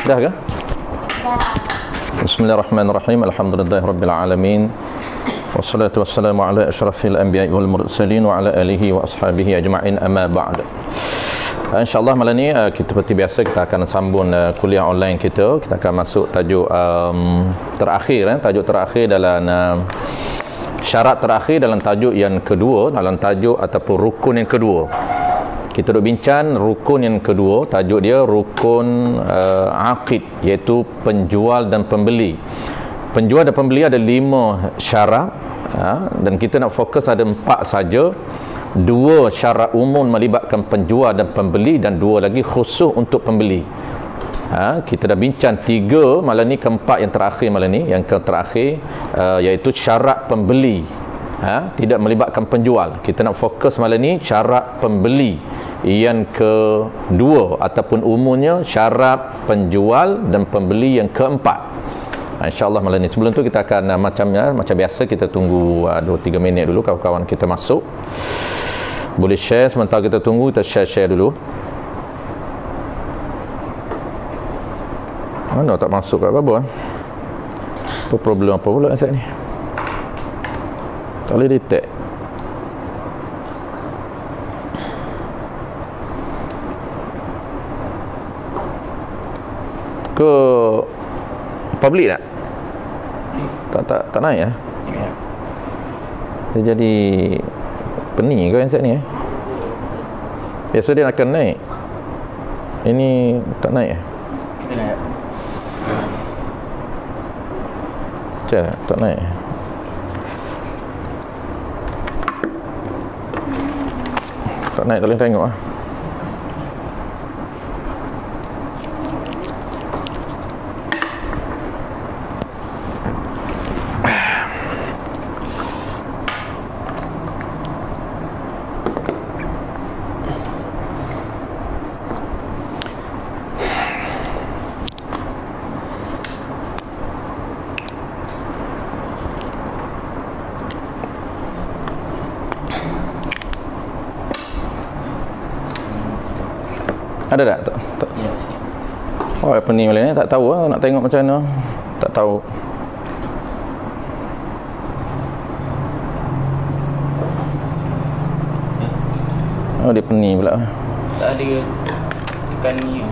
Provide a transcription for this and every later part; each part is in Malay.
Dah ke? Bismillahirrahmanirrahim. Alhamdulillahirabbil alamin. Wassalatu wassalamu ala asyrafil anbiya'i wal mursalin wa ala alihi wa ashabihi ajma'in, amma ba'd. InsyaAllah malam ni kita seperti biasa kita akan sambung kuliah online kita. Kita akan masuk tajuk tajuk terakhir dalam syarat terakhir dalam tajuk yang kedua, dalam tajuk ataupun rukun yang kedua. Kita duk bincang rukun yang kedua, tajuk dia rukun aqid, iaitu penjual dan pembeli. Penjual dan pembeli ada 5 syarat, dan kita nak fokus ada 4 saja. 2 syarat umum melibatkan penjual dan pembeli, dan 2 lagi khusus untuk pembeli. Kita dah bincang 3, malam ni keempat yang terakhir malam ni, yang terakhir iaitu syarat pembeli. Tidak melibatkan penjual. Kita nak fokus malam ni syarat pembeli. Yang kedua ataupun umumnya syarat penjual dan pembeli yang keempat. InsyaAllah malam ni. Sebelum tu kita akan macam biasa kita tunggu 2-3 minit dulu kawan-kawan kita masuk. Boleh share sementara kita tunggu, kita share dulu. Mana tak masuk kat apa? Apa problem apa pula saat ni? Tak boleh detect. Ke public tak naik dia jadi pening ke yang set ni biasa dia akan naik, ini tak naik tak naik. Tak naik, tak boleh tengok Ada tak? Ya, sikit. Oh, apa ni malam ni? Tak tahu nak tengok macam mana. Tak tahu. Oh, dia pening pula. Tak ada tekan ni.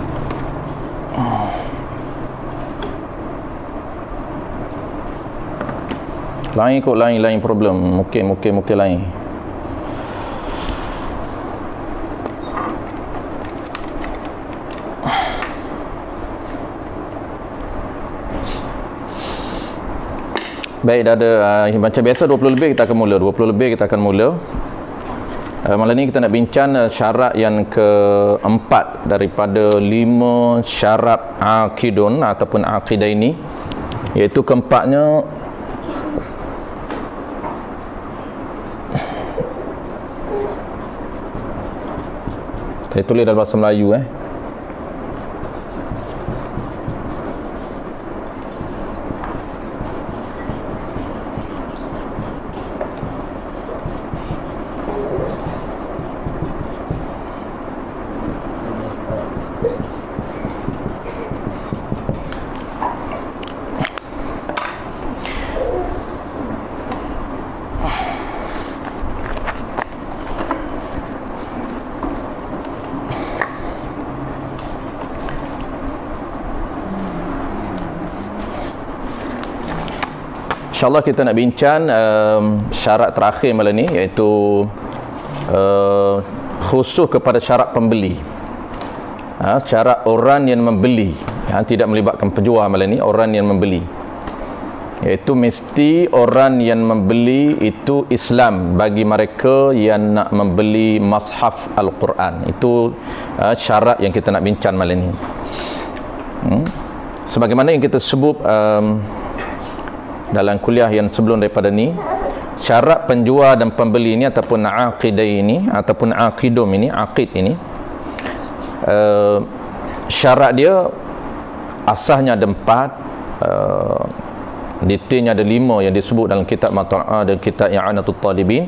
Lain kot, lain problem. Mungkin lain. Baik, dah ada macam biasa 20 lebih kita akan mula. Malam ni kita nak bincang syarat yang keempat daripada 5 syarat aqidun ataupun aqidah ini, iaitu keempatnya saya tulis dalam bahasa Melayu InsyaAllah kita nak bincang syarat terakhir malam ni, iaitu khusus kepada syarat pembeli. Syarat orang yang membeli, tidak melibatkan penjual malam ni, orang yang membeli, iaitu mesti orang yang membeli itu Islam bagi mereka yang nak membeli mushaf Al-Quran. Itu syarat yang kita nak bincang malam ni. Sebagaimana yang kita sebut dalam kuliah yang sebelum daripada ni, syarat penjual dan pembeli ini ataupun aqidai ini ataupun aqidum ini, aqid ini, syarat dia asasnya ada 4, detailnya ada 5 yang disebut dalam kitab Mata'ah dan kitab I'anatul Talibin.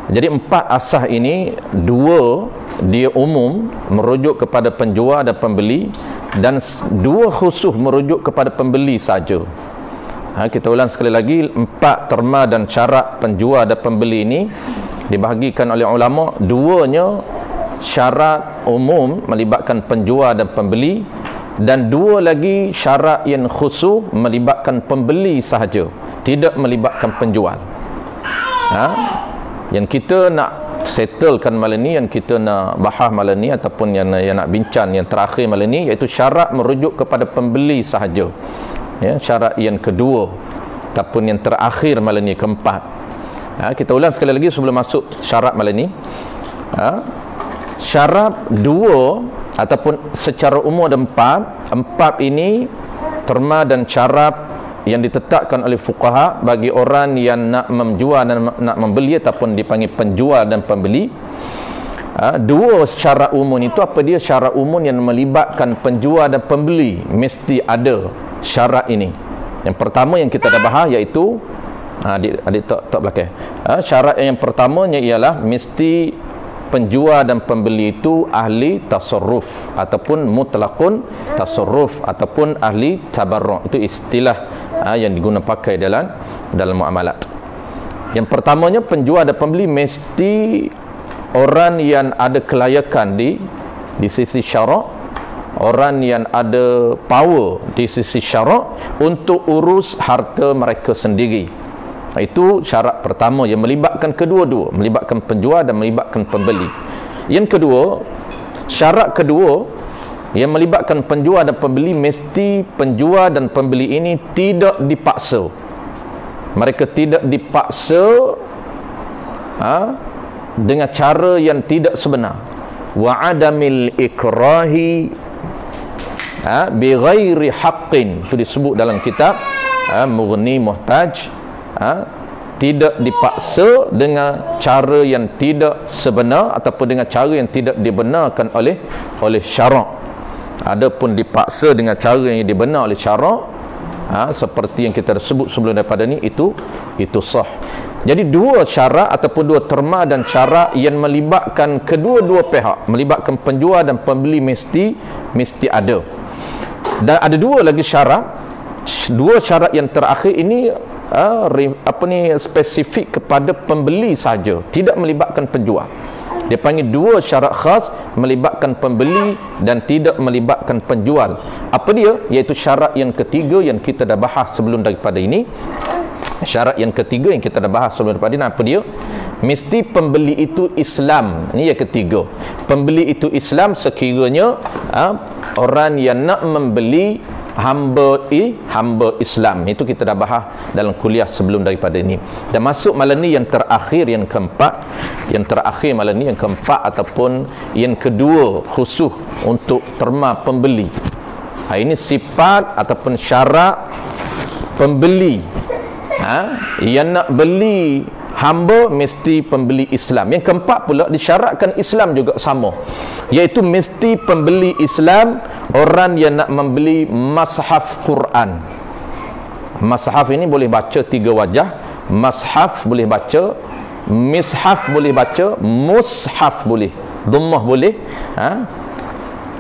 Jadi 4 asas ini, 2 dia umum merujuk kepada penjual dan pembeli, dan 2 khusus merujuk kepada pembeli saja. Kita ulang sekali lagi, 4 terma dan syarat penjual dan pembeli ini dibahagikan oleh ulama. 2-nya syarat umum melibatkan penjual dan pembeli, dan 2 lagi syarat yang khusus melibatkan pembeli sahaja, tidak melibatkan penjual. Yang kita nak settlekan malam ni, yang kita nak bahas malam ni ataupun yang nak bincang yang terakhir malam ni, iaitu syarat merujuk kepada pembeli sahaja. Syarat yang kedua ataupun yang terakhir malam ni, keempat. Kita ulang sekali lagi sebelum masuk syarat malam ni. Syarat 2 ataupun secara umum ada 4 ini terma dan syarat yang ditetapkan oleh fuqaha bagi orang yang nak menjual dan nak membeli ataupun dipanggil penjual dan pembeli. 2 syarat umum itu, apa dia syarat umum yang melibatkan penjual dan pembeli, mesti ada syarat ini. Yang pertama yang kita dah bahas, iaitu adik tak belakang. Syarat yang pertamanya ialah mesti penjual dan pembeli itu ahli tasarruf ataupun mutlaqun tasarruf ataupun ahli tabarru'. Itu istilah yang digunakan pakai dalam muamalat. Yang pertamanya, penjual dan pembeli mesti orang yang ada kelayakan di sisi syarak, orang yang ada power di sisi syarak untuk urus harta mereka sendiri. Itu syarat pertama yang melibatkan kedua-dua, melibatkan penjual dan melibatkan pembeli. Yang kedua, syarat kedua yang melibatkan penjual dan pembeli, mesti penjual dan pembeli ini tidak dipaksa. Mereka tidak dipaksa dengan cara yang tidak sebenar. Wa adamil ikrahi bi ghairi haqqin, itu disebut dalam kitab Mughni Muhtaj. Tidak dipaksa dengan cara yang tidak sebenar ataupun dengan cara yang tidak dibenarkan oleh syarak. Adapun dipaksa dengan cara yang dibenar oleh syarak, seperti yang kita sebut sebelum daripada ni, itu sah. Jadi 2 syarat ataupun 2 terma dan syarat yang melibatkan kedua-dua pihak, melibatkan penjual dan pembeli, mesti ada. Dan ada 2 lagi syarat. 2 syarat yang terakhir ini spesifik kepada pembeli saja, tidak melibatkan penjual. Dia panggil 2 syarat khas melibatkan pembeli dan tidak melibatkan penjual. Apa dia? Iaitu syarat yang ketiga yang kita dah bahas sebelum daripada ini. Syarat yang ketiga yang kita dah bahas sebelum daripada ini, apa dia? Mesti pembeli itu Islam. Ini yang ketiga. Pembeli itu Islam sekiranya orang yang nak membeli hamba Islam. Itu kita dah bahas dalam kuliah sebelum daripada ini. Dan masuk malam ni yang terakhir, yang keempat. Yang terakhir malam ni yang keempat ataupun yang kedua khusus untuk terma pembeli. Ini sifat ataupun syarat pembeli. Yang nak beli hamba mesti pembeli Islam. Yang keempat pula disyaratkan Islam juga sama, iaitu mesti pembeli Islam orang yang nak membeli mushaf Quran. Mushaf ini boleh baca 3 wajah. Mushaf boleh baca, mishaf boleh baca, mushaf boleh, dhammah boleh.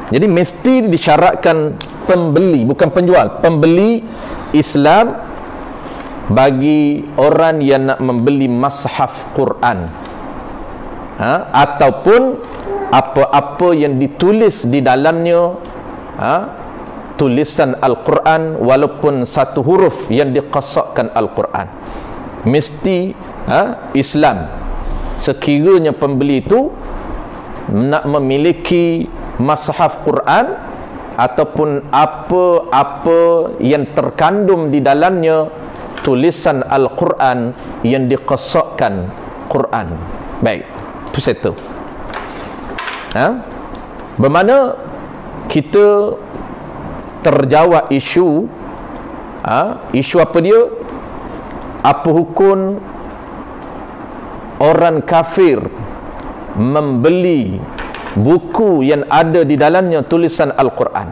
Jadi mesti disyaratkan pembeli, bukan penjual, pembeli Islam bagi orang yang nak membeli mushaf Quran, ataupun apa-apa yang ditulis di dalamnya tulisan Al-Quran walaupun satu huruf yang diqasakkan Al-Quran. Mesti Islam, sekiranya pembeli itu nak memiliki mushaf Quran ataupun apa-apa yang terkandung di dalamnya tulisan Al-Quran yang diqasakkan Quran. Baik, itu satu. Bermakna kita terjawab isu apa dia? Apa hukum orang kafir membeli buku yang ada di dalamnya tulisan Al-Quran?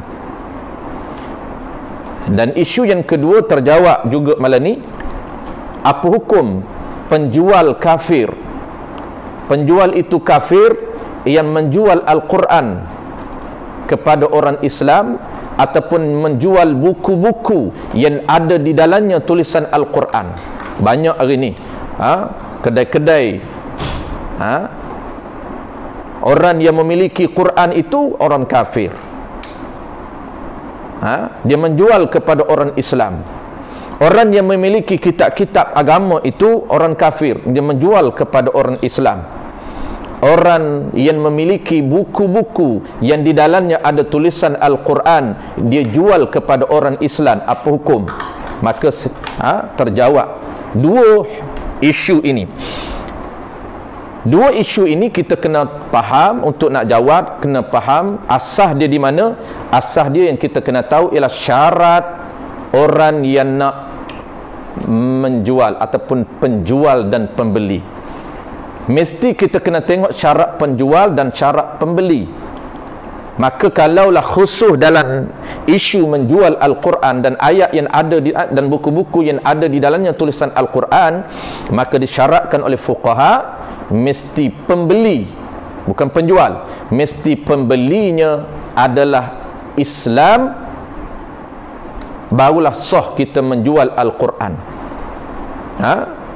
Dan isu yang kedua terjawab juga malam ni. Apa hukum penjual kafir? Penjual itu kafir yang menjual Al-Quran kepada orang Islam ataupun menjual buku-buku yang ada di dalamnya tulisan Al-Quran. Banyak hari ni kedai-kedai orang yang memiliki Quran itu orang kafir. Dia menjual kepada orang Islam. Orang yang memiliki kitab-kitab agama itu orang kafir, dia menjual kepada orang Islam. Orang yang memiliki buku-buku yang di dalamnya ada tulisan Al-Quran, dia jual kepada orang Islam. Apa hukum? Maka terjawab dua isu ini. Dua isu ini kita kena faham. Untuk nak jawab, kena faham asas dia di mana. Asas dia yang kita kena tahu ialah syarat orang yang nak menjual ataupun penjual dan pembeli. Mesti kita kena tengok syarat penjual dan syarat pembeli. Maka kalaulah khusus dalam isu menjual Al-Quran dan ayat yang ada di, dan buku-buku yang ada di dalamnya tulisan Al-Quran, maka disyaratkan oleh fuqaha mesti pembeli, bukan penjual, mesti pembelinya adalah Islam, barulah sah kita menjual Al-Quran.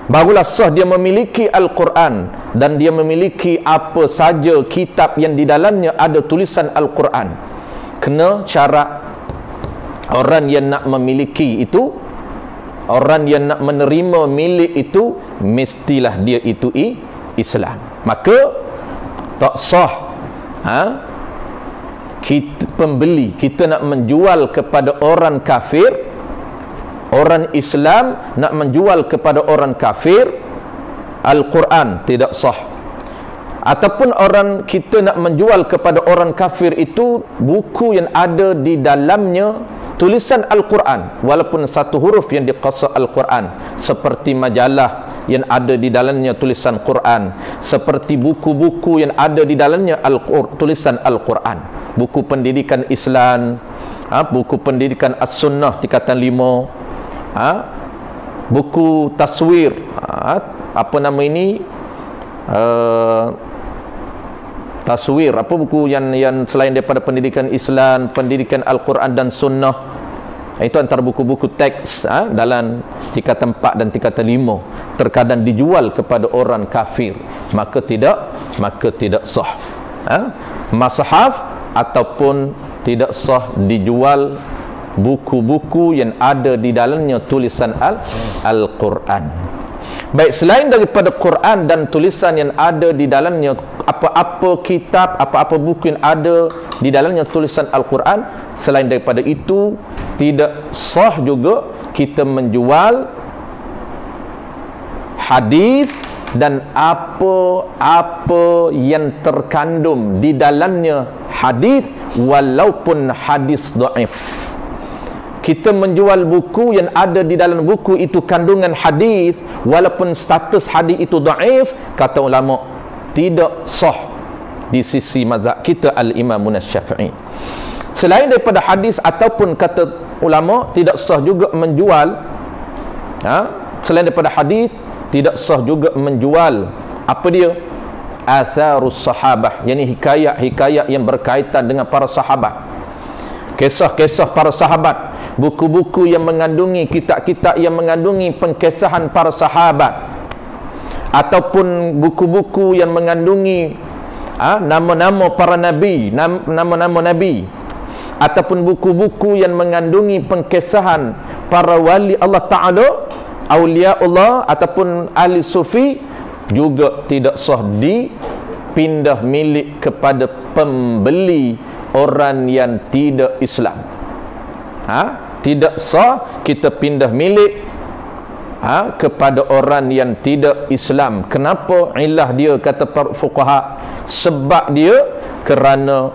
Barulah sah dia memiliki Al-Quran dan dia memiliki apa saja kitab yang di dalamnya ada tulisan Al-Quran. Kena syarat orang yang nak memiliki itu, orang yang nak menerima milik itu, mestilah dia itu Islam. Maka tak sah pembeli kita nak menjual kepada orang kafir, orang Islam nak menjual kepada orang kafir Al-Quran, tidak sah. Ataupun orang kita nak menjual kepada orang kafir itu buku yang ada di dalamnya tulisan Al-Quran walaupun satu huruf yang diqasa Al-Quran, seperti majalah yang ada di dalamnya tulisan Quran, seperti buku-buku yang ada di dalamnya tulisan Al-Quran, buku pendidikan Islam, buku pendidikan As-Sunnah tingkatan 5, buku taswir, apa nama ini, taswir, apa buku yang selain daripada pendidikan Islam, pendidikan Al-Quran dan Sunnah, itu antara buku-buku teks dalam tingkatan 4 dan tingkatan 5, terkadang dijual kepada orang kafir, maka tidak sah mushaf ataupun tidak sah dijual buku-buku yang ada di dalamnya tulisan Al-Quran. Baik, selain daripada Quran dan tulisan yang ada di dalamnya, apa-apa kitab, apa-apa buku yang ada di dalamnya tulisan Al-Quran, selain daripada itu tidak sah juga kita menjual hadis dan apa-apa yang terkandung di dalamnya hadis walaupun hadis dhaif. Kita menjual buku yang ada di dalam buku itu kandungan hadis walaupun status hadis itu dhaif, kata ulama tidak sah di sisi mazhab kita Al-Imam Asy-Syafi'i. Selain daripada hadis ataupun kata ulama tidak sah juga menjual selain daripada hadis tidak sah juga menjual apa dia? Atharus sahabah, yakni hikayat-hikayat yang berkaitan dengan para sahabat, kisah-kisah para sahabat, buku-buku yang mengandungi, kitab-kitab yang mengandungi pengkisahan para sahabat, ataupun buku-buku yang mengandungi nama-nama para nabi, nama-nama nabi, ataupun buku-buku yang mengandungi pengkisahan para wali Allah Ta'ala, awliya Allah ataupun ahli sufi, juga tidak sah dipindah milik kepada pembeli orang yang tidak Islam. Tidak sah kita pindah milik kepada orang yang tidak Islam. Kenapa? Ilah dia, kata para fuqaha, sebab dia kerana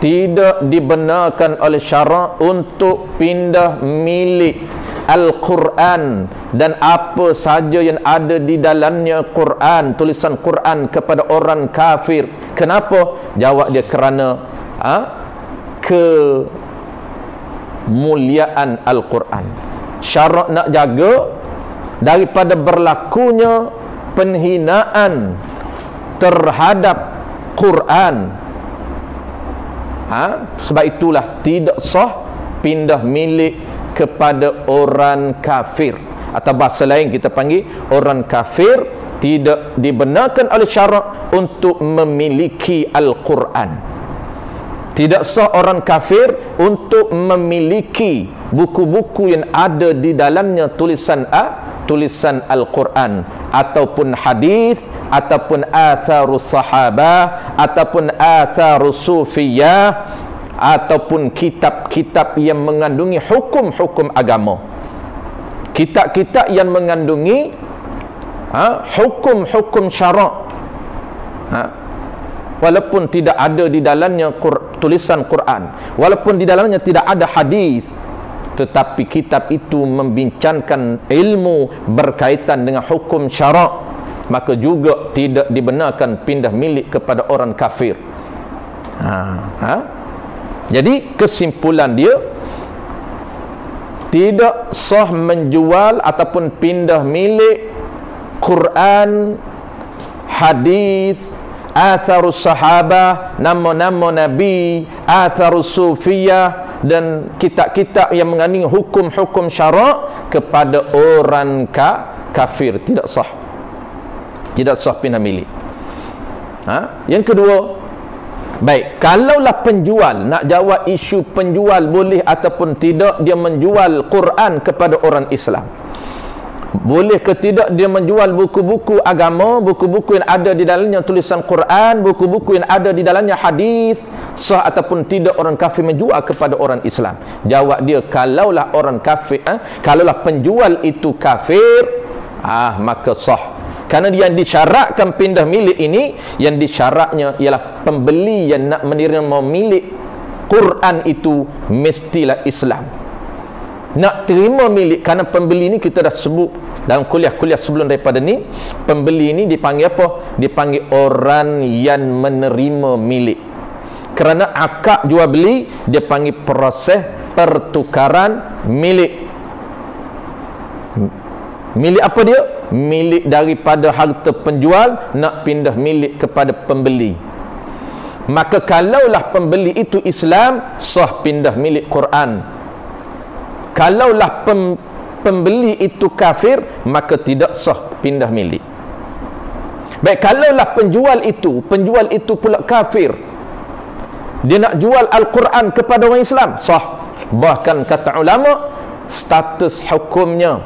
tidak dibenarkan oleh syarak untuk pindah milik Al-Quran dan apa saja yang ada di dalamnya Quran, tulisan Quran, kepada orang kafir. Kenapa? Jawab dia kerana kemuliaan Al-Quran. Syarak nak jaga daripada berlakunya penghinaan terhadap Quran. Sebab itulah tidak sah pindah milik kepada orang kafir, atau bahasa lain kita panggil orang kafir tidak dibenarkan oleh syarak untuk memiliki Al-Quran. Tidak sah orang kafir untuk memiliki buku-buku yang ada di dalamnya tulisan Al-Quran ataupun hadis ataupun atharus sahabah ataupun atharus sufiyah ataupun kitab-kitab yang mengandungi hukum-hukum agama, kitab-kitab yang mengandungi hukum-hukum syarak, walaupun tidak ada di dalamnya tulisan Quran, walaupun di dalamnya tidak ada hadis, tetapi kitab itu membincangkan ilmu berkaitan dengan hukum syarak, maka juga tidak dibenarkan pindah milik kepada orang kafir. Jadi kesimpulan dia, tidak sah menjual ataupun pindah milik Quran, hadis, atharus sahabah, nama-nama nabi, atharus sufiyah, dan kitab-kitab yang mengandungi hukum-hukum syarak kepada orang kafir. Tidak sah. Tidak sah pindah milik. Yang kedua, baik, kalaulah penjual, nak jawab isu penjual boleh ataupun tidak dia menjual Quran kepada orang Islam, boleh ke tidak dia menjual buku-buku agama, buku-buku yang ada di dalamnya tulisan Quran, buku-buku yang ada di dalamnya hadis, sah ataupun tidak orang kafir menjual kepada orang Islam? Jawab dia, kalaulah orang kafir, kalaulah penjual itu kafir, maka sah. Kerana yang disyaratkan pindah milik ini, yang disyaratnya ialah pembeli yang nak menerima milik Quran itu mestilah Islam. Nak terima milik, kerana pembeli ini kita dah sebut dalam kuliah-kuliah sebelum daripada ni, pembeli ini dipanggil apa? Dipanggil orang yang menerima milik. Kerana akad jual beli dia panggil proses pertukaran milik. Milik apa dia? Milik daripada harta penjual nak pindah milik kepada pembeli. Maka kalaulah pembeli itu Islam, sah pindah milik Quran. Kalaulah pembeli itu kafir, maka tidak sah pindah milik. Baik, kalaulah penjual itu pula kafir, dia nak jual Al-Quran kepada orang Islam, sah. Bahkan kata ulama, status hukumnya,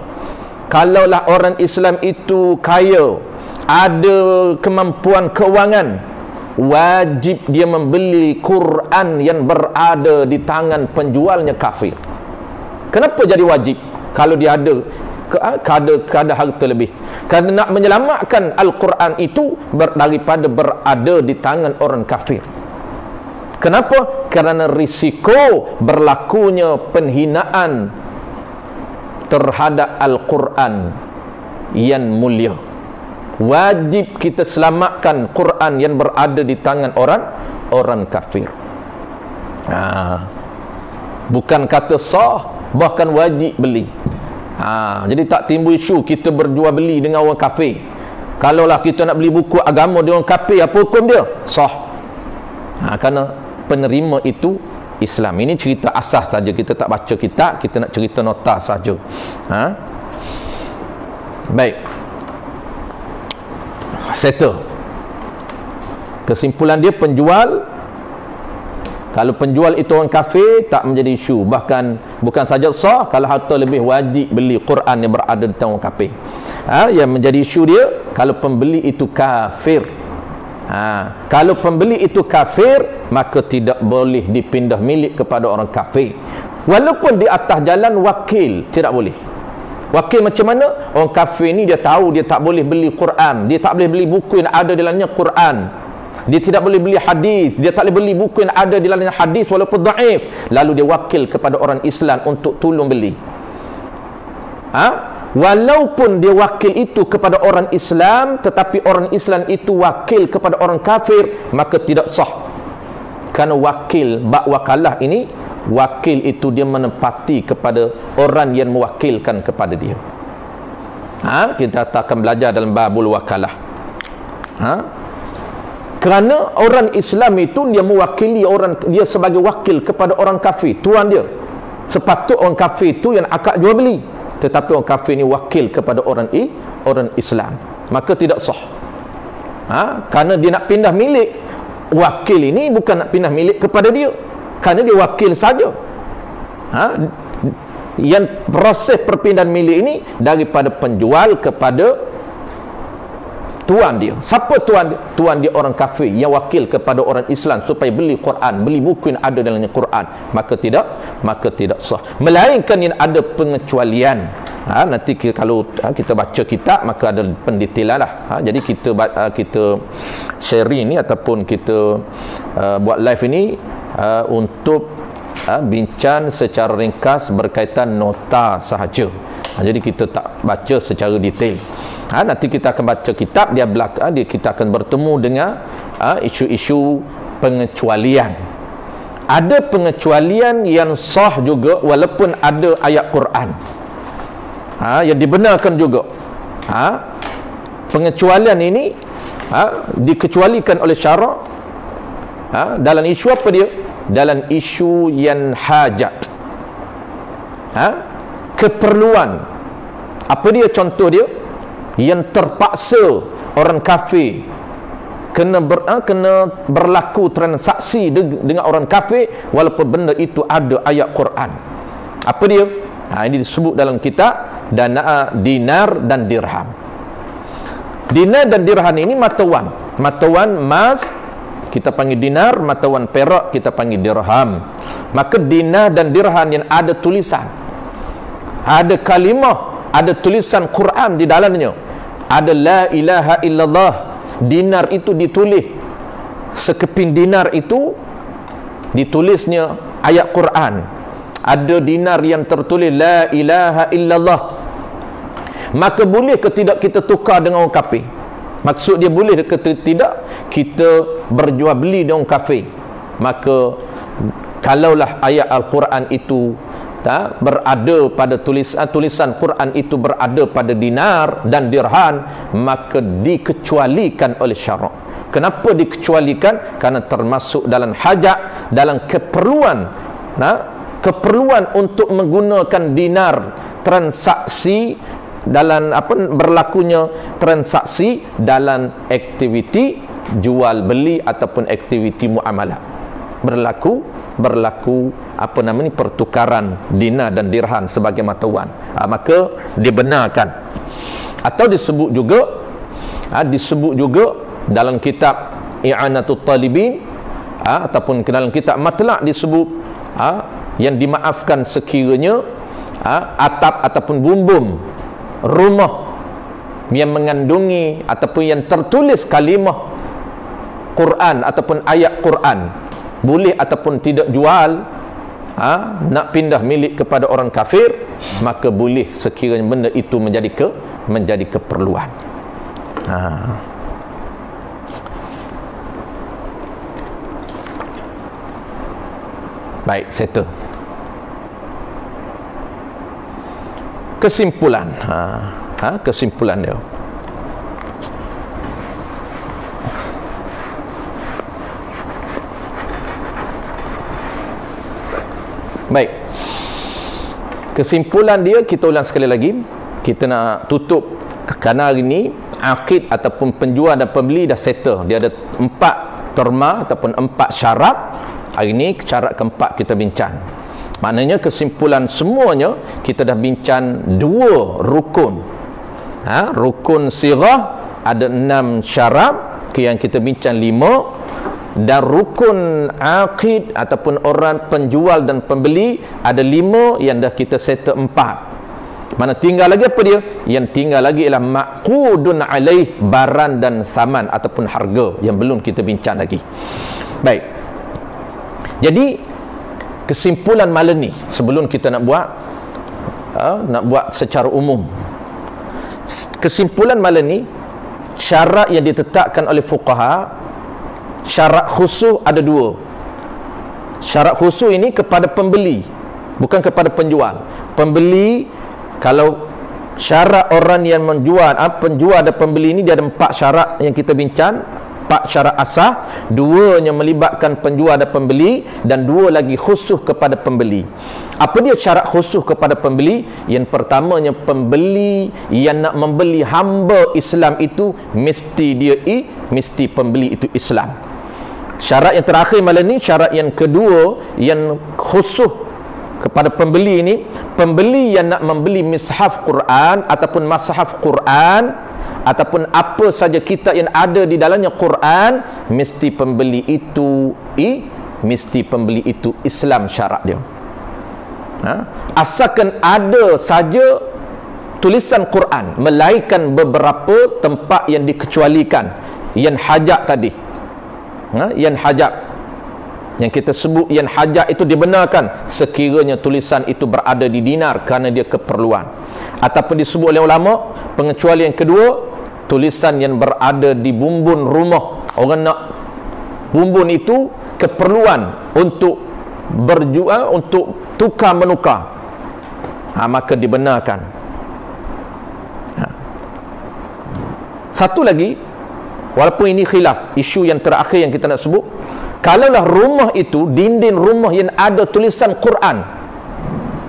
kalaulah orang Islam itu kaya, ada kemampuan keuangan, wajib dia membeli Quran yang berada di tangan penjualnya kafir. Kenapa jadi wajib? Kalau dia ada harta lebih, kerana nak menyelamatkan Al-Quran itu daripada berada di tangan orang kafir. Kenapa? Kerana risiko berlakunya penghinaan terhadap Al-Quran yang mulia. Wajib kita selamatkan Quran yang berada di tangan orang kafir. Bukan kata sah, bahkan wajib beli. Jadi tak timbul isu kita berjual beli dengan orang kafir. Kalaulah kita nak beli buku agama dengan orang kafir, apa hukum dia? Sah. Kerana penerima itu Islam. Ini cerita asas saja, kita tak baca kitab, kita nak cerita nota saja. Baik, settle. Kesimpulan dia, penjual Kalau penjual itu orang kafir, tak menjadi isu. Bahkan bukan saja sah, kalau harta lebih wajib beli Quran yang berada di tangan orang kafir. Yang menjadi isu dia kalau pembeli itu kafir. Kalau pembeli itu kafir, maka tidak boleh dipindah milik kepada orang kafir. Walaupun di atas jalan wakil, tidak boleh. Wakil macam mana? Orang kafir ni dia tahu dia tak boleh beli Quran, dia tak boleh beli buku yang ada di dalamnya Quran, dia tidak boleh beli hadis, dia tak boleh beli buku yang ada di dalamnya hadis walaupun dhaif, lalu dia wakil kepada orang Islam untuk tolong beli. Walaupun dia wakil itu kepada orang Islam, tetapi orang Islam itu wakil kepada orang kafir, maka tidak sah. Kerana wakil, bak wakalah ini, wakil itu dia menempati kepada orang yang mewakilkan kepada dia. Kita akan belajar dalam babul wakalah. Kerana orang Islam itu dia mewakili orang, dia sebagai wakil kepada orang kafir, tuan dia. Sepatut orang kafir itu yang akad jual beli, tetapi orang kafir ini wakil kepada orang Islam, maka tidak sah. Kerana dia nak pindah milik, wakil ini bukan nak pindah milik kepada dia, kerana dia wakil saja. Yang proses perpindahan milik ini daripada penjual kepada tuan dia. Siapa tuan dia? Tuan dia orang kafir yang wakil kepada orang Islam supaya beli Quran, beli buku yang ada dalamnya Quran, maka tidak sah. Melainkan yang ada pengecualian. Nanti kalau kita baca kitab, maka ada pendetailan lah. Jadi kita sharing ni ataupun kita buat live ini untuk bincang secara ringkas berkaitan nota sahaja. Jadi kita tak baca secara detail. Nanti kita akan baca kitab, kita akan bertemu dengan isu-isu pengecualian. Ada pengecualian yang sah juga walaupun ada ayat Quran, yang dibenarkan juga. Pengecualian ini dikecualikan oleh syarak dalam isu apa dia? Dalam isu yang hajat, keperluan. Apa dia contoh dia? Yang terpaksa orang kafir kena berlaku transaksi dengan orang kafir walaupun benda itu ada ayat Quran. Apa dia? Ini disebut dalam kitab dinar dan dirham. Dinar dan dirham ini mata wang emas kita panggil dinar, mata wang perak kita panggil dirham. Maka dinar dan dirham yang ada tulisan, ada kalimah, ada tulisan Quran di dalamnya, ada la ilaha illallah. Dinar itu ditulis, sekeping dinar itu ditulisnya ayat Quran. Ada dinar yang tertulis la ilaha illallah, maka boleh ke tidak kita tukar dengan orang kafir? Maksud dia boleh ke tidak kita berjual beli dengan orang kafir? Maka kalaulah ayat Al-Quran itu berada pada tulisan Quran itu berada pada dinar dan dirham, maka dikecualikan oleh syarak. Kenapa dikecualikan? Karena termasuk dalam hajat, dalam keperluan, keperluan untuk menggunakan dinar, transaksi dalam berlakunya transaksi dalam aktiviti jual beli ataupun aktiviti muamalah, berlaku pertukaran dinar dan dirham sebagai mata wang, maka dibenarkan. Atau disebut juga dalam kitab I'anatul Talibin, ataupun dalam kitab Matlaq disebut yang dimaafkan sekiranya atap ataupun bumbung rumah yang mengandungi ataupun yang tertulis kalimah Quran ataupun ayat Quran, boleh ataupun tidak jual, nak pindah milik kepada orang kafir, maka boleh sekiranya benda itu menjadi keperluan. Baik, settle. Kesimpulan. Kesimpulan dia. Baik. Kesimpulan dia kita ulang sekali lagi. Kita nak tutup kerana hari ni akid ataupun penjual dan pembeli dah settle. Dia ada 4 terma ataupun 4 syarat Hari ini syarat keempat kita bincang. Maknanya kesimpulan semuanya kita dah bincang 2 rukun. Rukun sirah ada 6 syarat, yang kita bincang 5, dan rukun aqid ataupun orang penjual dan pembeli ada 5 yang dah kita settle 4. Mana tinggal lagi apa dia? Yang tinggal lagi ialah maqudun alaih, baran dan saman ataupun harga yang belum kita bincang lagi. Baik. Jadi kesimpulan malam ni sebelum kita nak buat secara umum. Kesimpulan malam ni, syarat yang ditetapkan oleh fuqaha, syarat khusus ada 2. Syarat khusus ini kepada pembeli, bukan kepada penjual. Pembeli, kalau syarat orang yang menjual, penjual dan pembeli ini dia ada 4 syarat yang kita bincang. 4 syarat asas, 2-nya melibatkan penjual dan pembeli, dan 2 lagi khusus kepada pembeli. Apa dia syarat khusus kepada pembeli? Yang pertamanya, pembeli yang nak membeli hamba Islam itu mesti pembeli itu Islam. Syarat yang terakhir malam ni, syarat yang kedua yang khusus kepada pembeli ini, pembeli yang nak membeli mishaf Quran ataupun mashaf Quran ataupun apa saja kitab yang ada di dalamnya Quran, mesti pembeli itu Islam syarat dia. Asalkan ada saja tulisan Quran, melainkan beberapa tempat yang dikecualikan, yang hajat tadi, yang hajat yang kita sebut yang hajat itu dibenarkan sekiranya tulisan itu berada di dinar kerana dia keperluan. Ataupun disebut oleh ulama, pengecualian kedua, tulisan yang berada di bumbun rumah. Orang nak bumbun itu keperluan untuk berjual, untuk tukar menukar, maka dibenarkan. Satu lagi, walaupun ini khilaf, isu yang terakhir yang kita nak sebut, kalaulah rumah itu, dinding rumah yang ada tulisan Quran,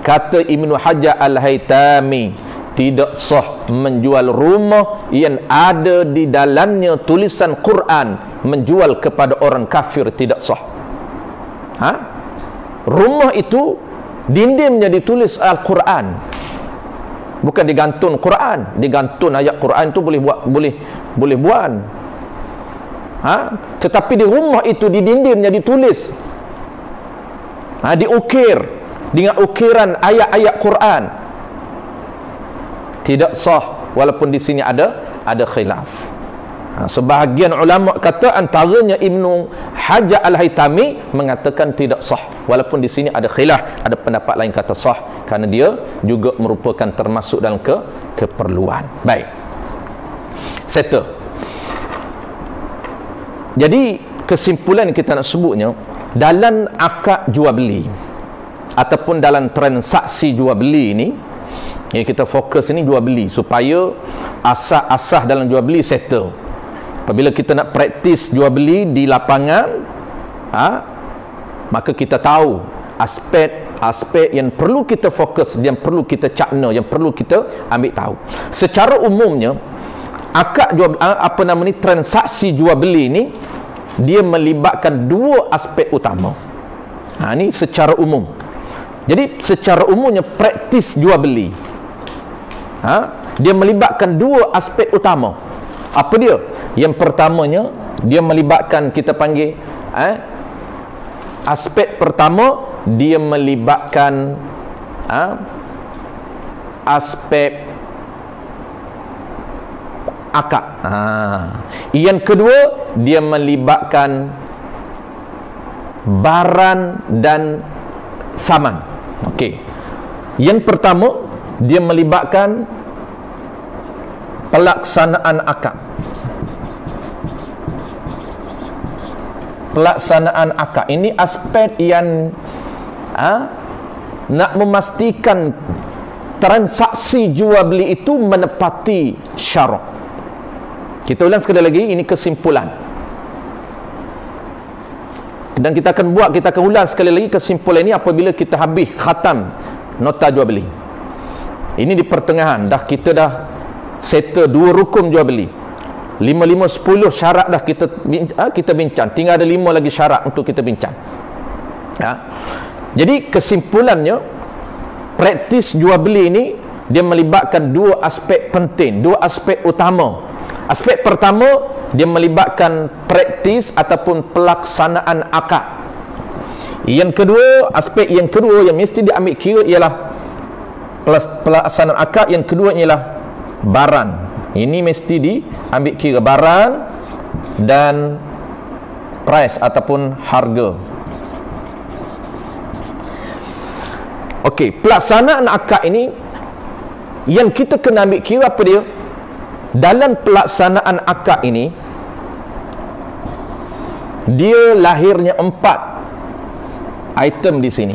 kata Ibnu Hajar Al-Haytami, tidak sah menjual rumah yang ada di dalamnya tulisan Quran, menjual kepada orang kafir, tidak sah. Rumah itu dindingnya ditulis Al-Quran, bukan digantung Quran. Digantung ayat Quran itu boleh buat. Tetapi di rumah itu, di dindingnya ditulis, diukir dengan ukiran ayat-ayat Quran, tidak sah, walaupun di sini ada khilaf. Sebahagian ulama kata, antaranya Ibnu Hajar Al-Haytami mengatakan tidak sah, walaupun di sini ada khilaf, ada pendapat lain kata sah, kerana dia juga merupakan termasuk dalam keperluan. Baik, settle. Jadi kesimpulan yang kita nak sebutnya, dalam akad jual beli ataupun dalam transaksi jual beli ini, yang kita fokus ini jual beli, supaya asas-asas dalam jual beli settle. Apabila kita nak praktis jual beli di lapangan, maka kita tahu aspek yang perlu kita fokus, yang perlu kita cakna, yang perlu kita ambil tahu. Secara umumnya, akad jual, transaksi jual beli ini, dia melibatkan 2 aspek utama. Ini secara umum. Jadi secara umumnya praktis jual beli, dia melibatkan 2 aspek utama. Apa dia? Yang pertamanya, dia melibatkan, kita panggil aspek pertama, dia melibatkan aspek akad. Yang kedua, dia melibatkan barang dan saman. Okey. Yang pertama, dia melibatkan pelaksanaan akad. Pelaksanaan akad ini aspek yang nak memastikan transaksi jual beli itu menepati syarat. Kita ulang sekali lagi, ini kesimpulan. Dan kita akan ulang sekali lagi kesimpulan ini apabila kita habis khatam nota jual beli. Ini di pertengahan, kita dah settle 2 rukun jual beli. 5, 10 syarat dah kita bincang. Tinggal ada 5 lagi syarat untuk kita bincang. Ya. Jadi kesimpulannya, praktis jual beli ini dia melibatkan dua aspek penting, dua aspek utama. Aspek pertama, dia melibatkan praktis ataupun pelaksanaan akad. Yang kedua, aspek yang kedua yang mesti diambil kira ialah pelaksanaan akad. Yang kedua ialah barang. Ini mesti diambil kira, barang dan price ataupun harga. Okey, pelaksanaan akad ini yang kita kena ambil kira apa dia? Dalam pelaksanaan akad ini, dia lahirnya 4 item di sini.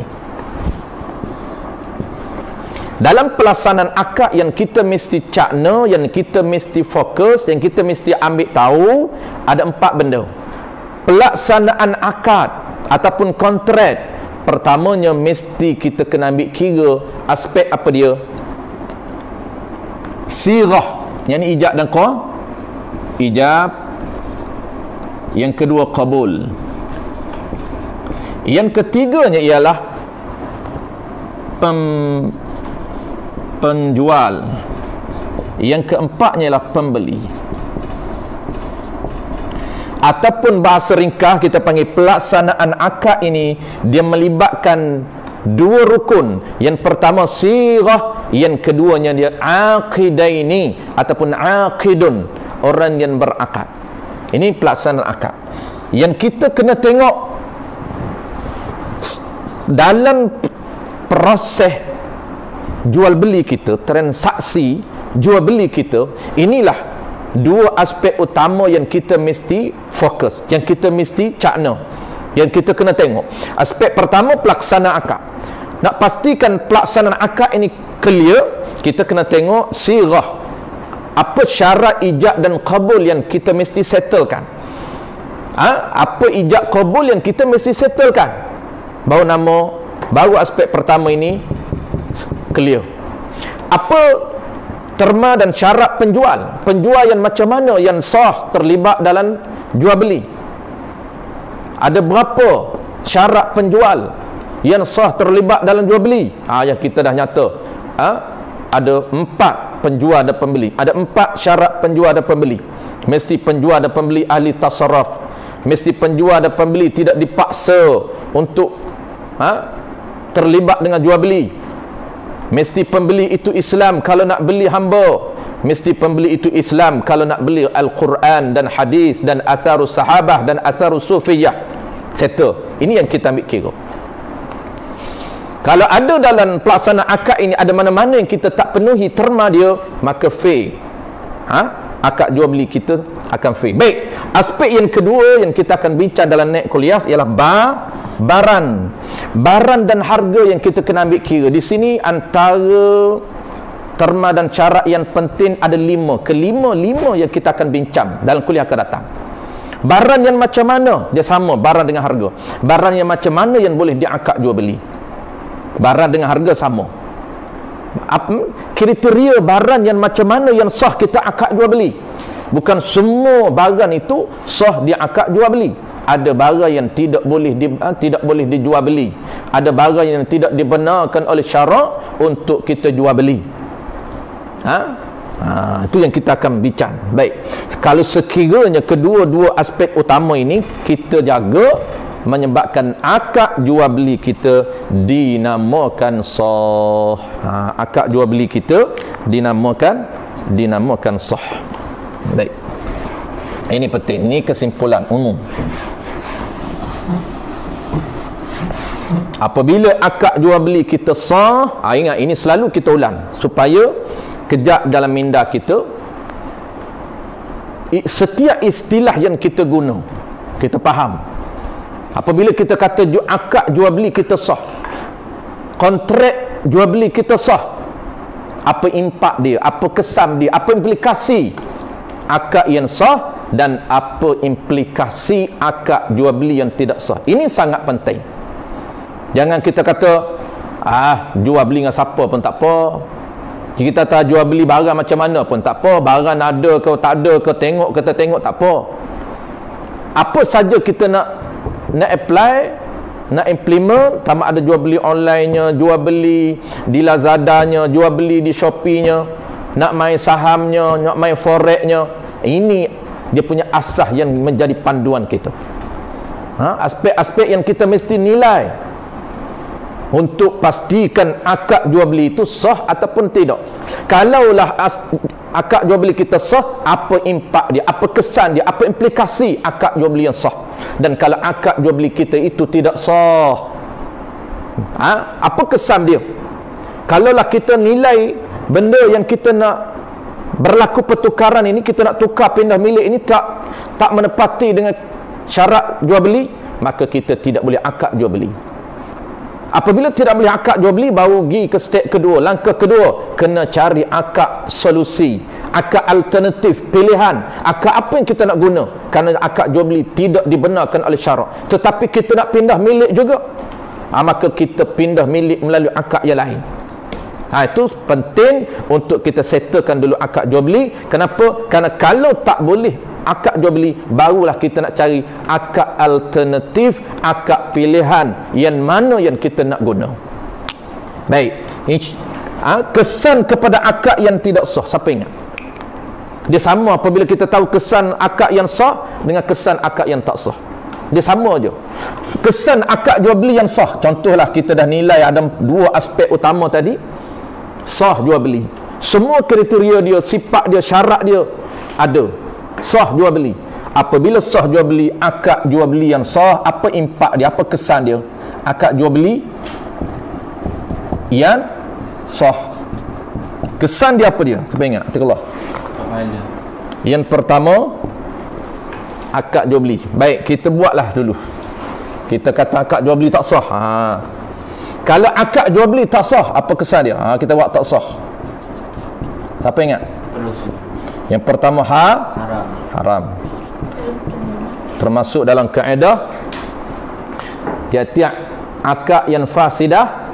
Dalam pelaksanaan akad yang kita mesti cakna, yang kita mesti fokus, yang kita mesti ambil tahu, ada 4 benda. Pelaksanaan akad ataupun kontrak, pertamanya mesti kita kena ambil kira aspek apa dia? Sirah, yang ni ijab dan ijab. Yang kedua qabul. Yang ketiganya ialah penjual. Yang keempatnya ialah pembeli. Ataupun bahasa ringkas kita panggil pelaksanaan akad ini, dia melibatkan dua rukun. Yang pertama sirah, yang keduanya dia aqidaini ataupun aqidun, orang yang berakad. Ini pelaksanaan akad. Yang kita kena tengok dalam proses jual beli kita, transaksi jual beli kita, inilah dua aspek utama yang kita mesti fokus, yang kita mesti cakna, yang kita kena tengok. Aspek pertama, pelaksanaan akad. Nak pastikan pelaksanaan akad ini clear, kita kena tengok sirah, apa syarat ijab dan qabul yang kita mesti settlekan. Apa ijab qabul yang kita mesti settlekan, baru aspek pertama ini clear. Apa terma dan syarat penjual yang macam mana yang sah terlibat dalam jual beli? Ada berapa syarat penjual yang sah terlibat dalam jual beli? Yang kita dah nyata. Ada 4 penjual dan pembeli. Ada 4 syarat penjual dan pembeli. Mesti penjual dan pembeli ahli tasarruf. Mesti penjual dan pembeli tidak dipaksa untuk terlibat dengan jual beli. Mesti pembeli itu Islam kalau nak beli hamba. Mesti pembeli itu Islam kalau nak beli Al-Quran dan hadis dan atharus sahabah dan atharus sufiyah. Settle. Ini yang kita ambil kira. Kalau ada dalam pelaksanaan akad ini ada mana-mana yang kita tak penuhi terma dia, maka fail. Akad jual beli kita akan fail. Baik, aspek yang kedua yang kita akan bincang dalam naik kuliah ialah barang dan harga yang kita kena ambil kira. Di sini antara terma dan syarat yang penting ada 5. Kelima yang kita akan bincang dalam kuliah akan datang. Barang yang macam mana dia sama barang dengan harga. Barang yang macam mana yang boleh diakad jual beli. Barang dengan harga sama. Kriteria barang yang macam mana yang sah kita akad jual beli. Bukan semua barang itu sah diakad jual beli. Ada barang yang tidak boleh dijual beli. Ada barang yang tidak dibenarkan oleh syarak untuk kita jual beli. Itu yang kita akan bincang. Baik, kalau sekiranya kedua-dua aspek utama ini kita jaga, menyebabkan akad jual beli kita dinamakan sah. Akad jual beli kita dinamakan sah. Baik, ini penting. Ini kesimpulan umum. Apabila akad jual beli kita sah, ingat ini selalu kita ulang supaya kejap dalam minda kita. Setiap istilah yang kita guna kita faham. Apabila kita kata akad jual beli kita sah, kontrak jual beli kita sah, apa impak dia, apa kesan dia, apa implikasi akad yang sah dan apa implikasi akad jual beli yang tidak sah. Ini sangat penting. Jangan kita kata jual beli dengan siapa pun tak apa. Kita tak jual beli barang macam mana pun tak apa. Barang ada ke tak ada ke, tengok ke tak tengok tak apa. Apa saja kita nak apply, nak implement, tambah ada jual beli online-nya, jual beli di Lazada-nya, jual beli di Shopee-nya, nak main sahamnya, nak main forex-nya. Ini dia punya asas yang menjadi panduan kita. Aspek-aspek yang kita mesti nilai untuk pastikan akad jual beli itu sah ataupun tidak. Kalaulah akad jual beli kita sah, apa impak dia, apa kesan dia, apa implikasi akad jual beli yang sah. Dan kalau akad jual beli kita itu tidak sah, apa kesan dia? Kalaulah kita nilai benda yang kita nak berlaku pertukaran ini, kita nak tukar pindah milik ini tak menepati dengan syarat jual beli, maka kita tidak boleh akad jual beli. Apabila tidak boleh akad jual beli, baru pergi ke step kedua. Langkah kedua, kena cari akad solusi, akad alternatif, pilihan. Akad apa yang kita nak guna? Kerana akad jual beli tidak dibenarkan oleh syarak, tetapi kita nak pindah milik juga, maka kita pindah milik melalui akad yang lain. Itu penting untuk kita settlekan dulu akad jual beli. Kenapa? Kerana kalau tak boleh akad jual beli, barulah kita nak cari akad alternatif, akad pilihan yang mana yang kita nak guna. Baik, kesan kepada akad yang tidak sah, siapa ingat? Dia sama apabila kita tahu kesan akad yang sah dengan kesan akad yang tak sah. Dia sama aja. Kesan akad jual beli yang sah, contohlah kita dah nilai ada dua aspek utama tadi. Sah jual beli, semua kriteria dia, sifat dia, syarat dia ada, sah jual beli. Apabila sah jual beli, akad jual beli yang sah, apa impak dia, apa kesan dia? Akad jual beli yang sah, kesan dia apa dia? Cuba ingat, terkeluar. Yang pertama, akad jual beli. Baik, kita buatlah dulu. Kita kata akad jual beli tak sah. Kalau akad jual beli tak sah, apa kesan dia? Kita buat tak sah. Siapa ingat? Yang pertama, haram. Termasuk dalam kaedah tiap-tiap akad yang fasidah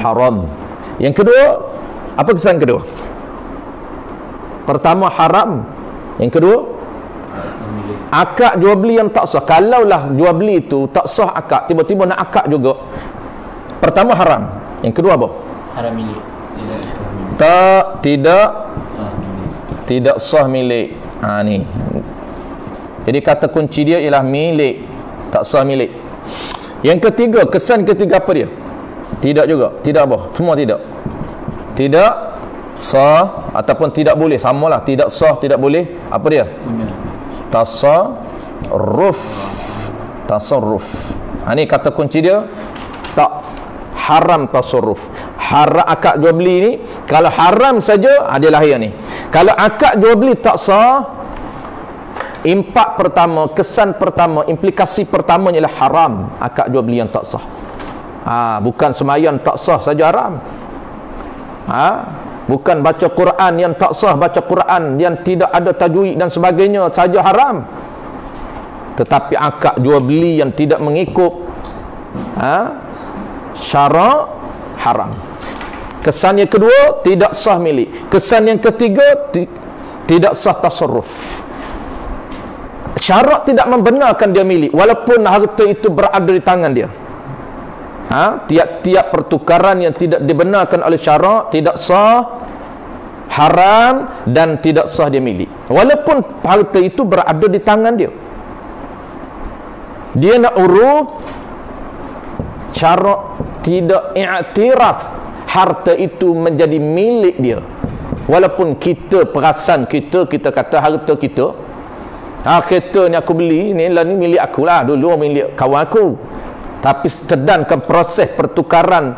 haram. Yang kedua, apa kesan kedua? Pertama haram. Yang kedua, akad jual beli yang tak sah. Kalaulah jual beli itu tak sah akad, tiba-tiba nak akad juga, pertama haram, yang kedua apa? Haram milik. Tidak sah milik. Ni. Jadi kata kunci dia ialah milik, tak sah milik. Yang ketiga, kesan ketiga apa dia? Tidak juga. Tidak apa? Semua tidak. Tidak sah ataupun tidak boleh, samalah. Tidak sah, tidak boleh. Apa dia? Tasarruf. Ni kata kunci dia. Tak haram tasarruf. Haram akad jual beli ni, kalau haram saja dia lahir ni. Kalau akad jual beli tak sah, impak pertama, kesan pertama, implikasi pertamanya ialah haram akad jual beli yang tak sah. Bukan sembahyang tak sah saja haram. Bukan baca Quran yang tak sah, baca Quran yang tidak ada tajwid dan sebagainya saja haram. Tetapi akad jual beli yang tidak mengikut syarak, haram. Kesan yang kedua, tidak sah milik. Kesan yang ketiga, tidak sah tasarruf. Syarak tidak membenarkan dia milik, walaupun harta itu berada di tangan dia. Tiap-tiap pertukaran yang tidak dibenarkan oleh syarak, tidak sah, haram, dan tidak sah dia milik, walaupun harta itu berada di tangan dia. Dia nak urus, syarak tidak iktiraf harta itu menjadi milik dia, walaupun kita perasan kita kata harta kita, kereta ni aku beli ni milik aku lah, dulu milik kawan aku, tapi sedangkan proses pertukaran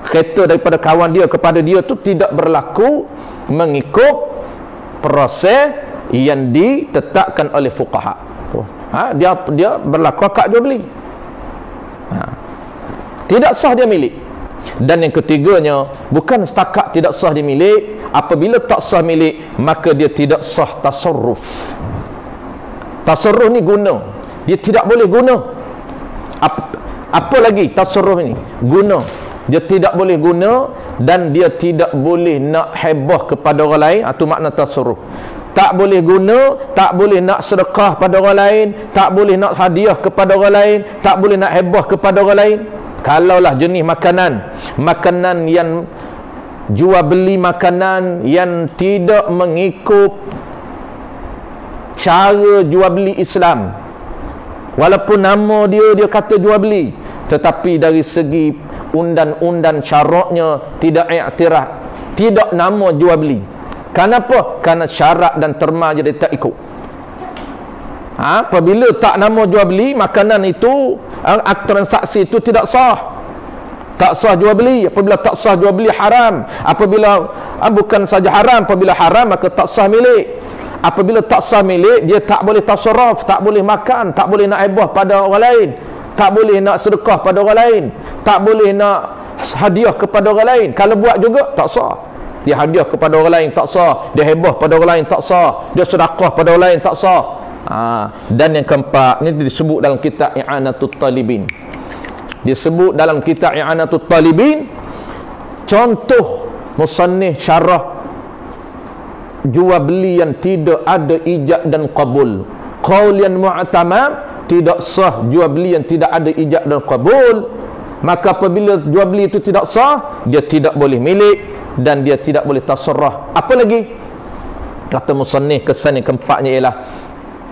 kereta daripada kawan dia kepada dia tu tidak berlaku mengikut proses yang ditetapkan oleh fuqaha. Dia berlaku akad jual beli, tidak sah dia milik. Dan yang ketiganya, bukan setakat tidak sah dia milik, apabila tak sah milik, maka dia tidak sah tasarruf. Tasarruf ni guna, dia tidak boleh guna. Apa lagi tasarruf ni? Guna. Dia tidak boleh guna, dan dia tidak boleh nak hebah kepada orang lain. Itu makna tasarruf. tak boleh guna, tak boleh nak sedekah pada orang lain, tak boleh nak hadiah kepada orang lain, tak boleh nak hibah kepada orang lain. Kalaulah jenis makanan yang jual beli makanan yang tidak mengikut cara jual beli Islam, walaupun nama dia kata jual beli, tetapi dari segi undan-undan syaratnya tidak iktiraf, tidak nama jual beli. Kenapa? Kerana syarat dan terma je dia tak ikut. Apabila tak nama jual beli, makanan itu, transaksi itu tidak sah. Tak sah jual beli. Apabila tak sah jual beli, haram. Apabila bukan saja haram, apabila haram maka tak sah milik. Apabila tak sah milik, dia tak boleh tasarruf, tak boleh makan, tak boleh nak hibah pada orang lain, tak boleh nak sedekah pada orang lain, tak boleh nak hadiah kepada orang lain. Kalau buat juga tak sah. Dia hadiah kepada orang lain tak sah, dia hibah pada orang lain tak sah, dia sedekah pada orang lain tak sah. Dan yang keempat, ini disebut dalam kitab I'anatul Talibin. Disebut dalam kitab I'anatul Talibin, contoh musannif syarah jual beli yang tidak ada ijab dan qabul. Qaul yang mu'tamad, tidak sah jual beli yang tidak ada ijab dan qabul. Maka apabila jual beli itu tidak sah, dia tidak boleh milik dan dia tidak boleh tasarruf. Apa lagi? Kata musannif, kesan yang keempatnya ialah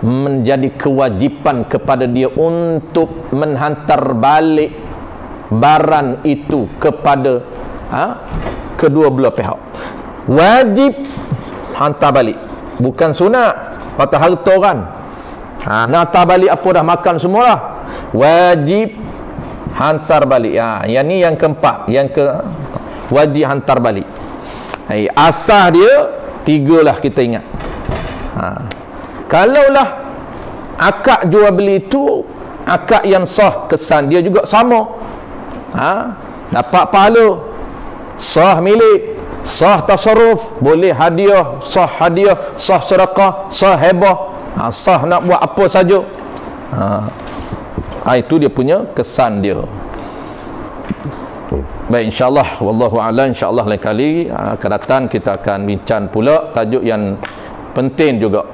menjadi kewajipan kepada dia untuk menghantar balik barang itu kepada kedua belah pihak. Wajib hantar balik, bukan sunat. Kata harta orang, nak hantar balik apa dah makan semua lah, wajib hantar balik. Yang ni yang keempat, wajib hantar balik. Asas dia tiga lah, kita ingat. Kalaulah akad jual beli itu akad yang sah, kesan dia juga sama, dapat pahala, sah milik, sah tasarruf, boleh hadiah, sah sedekah, sah hibah, sah nak buat apa saja. Itu dia punya kesan dia. Baik, insyaAllah, wallahu a'lam. InsyaAllah lain kali akan datang kita akan bincang pula tajuk yang penting juga.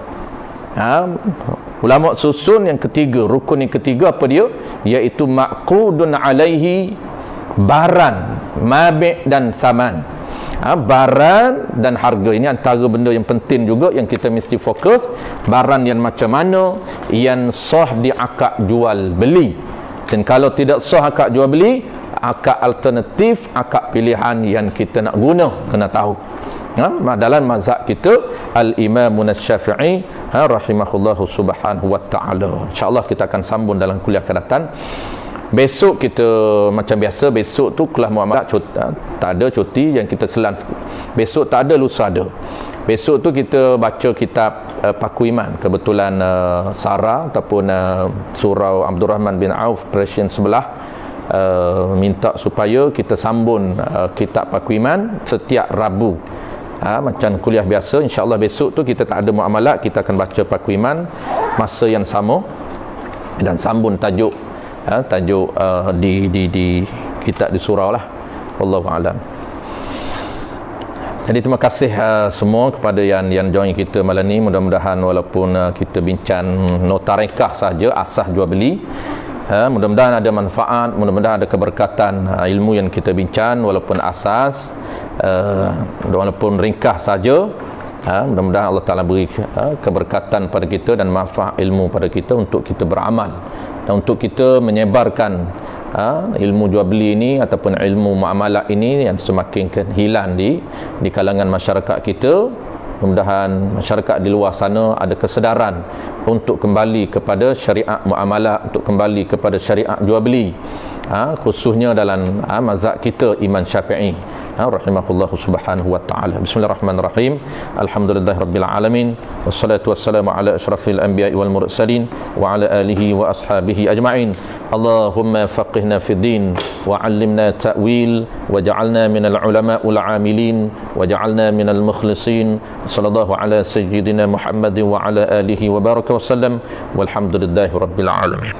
Ulama susun yang ketiga, rukun yang ketiga apa dia? Iaitu maqudun alaihi, barang, mabi' dan saman. Barang dan harga, ini antara benda yang penting juga yang kita mesti fokus. Barang yang macam mana yang sah di akad jual beli, dan kalau tidak sah akad jual beli, akad alternatif, akad pilihan yang kita nak guna, kena tahu. Dalam mazhab kita Al-Imam Asy-Syafi'i rahimahullahu subhanahu wa ta'ala. InsyaAllah kita akan sambung dalam kuliah akan datang. Besok kita macam biasa, besok tu kelas muamalah tak ada cuti yang kita selang. Besok tak ada, lusa ada. Besok tu kita baca kitab Paku Iman. Kebetulan Sarah ataupun Surau Abdul Rahman bin Auf Persian sebelah minta supaya kita sambung kitab Paku Iman setiap Rabu. Macam kuliah biasa. InsyaAllah besok tu kita tak ada muamalat, kita akan baca Paku Iman masa yang sama dan sambung tajuk di kitab di surau lah. Wallahu a'lam. Jadi terima kasih semua kepada yang join kita malam ni. Mudah-mudahan walaupun kita bincang nota ringkas saja asas jual beli, mudah-mudahan ada manfaat, mudah-mudahan ada keberkatan ilmu yang kita bincang walaupun asas, walaupun ringkas saja. Mudah-mudahan Allah Ta'ala beri keberkatan pada kita dan manfaat ilmu pada kita untuk kita beramal dan untuk kita menyebarkan ilmu jual beli ini ataupun ilmu muamalah ini yang semakin hilang di kalangan masyarakat kita. Mudah-mudahan masyarakat di luar sana ada kesedaran untuk kembali kepada syariat muamalah, untuk kembali kepada syariat jual beli, khususnya dalam mazhab kita Imam Syafi'i rahimahullahu subhanahu wa ta'ala. Bismillahirrahmanirrahim. Alhamdulillahirabbil alamin, wassalatu wassalamu ala asyrafil anbiya'i wal mursalin wa ala alihi wa ashabihi ajma'in. Allahumma faqihna fid din wa 'allimna ta'wil wa ja'alna minal ulama'ul 'amilin wa ja'alna minal mukhlisin. Sallallahu ala sayyidina Muhammadin wa ala alihi wa baraka wa sallam, walhamdulillahirabbil alamin.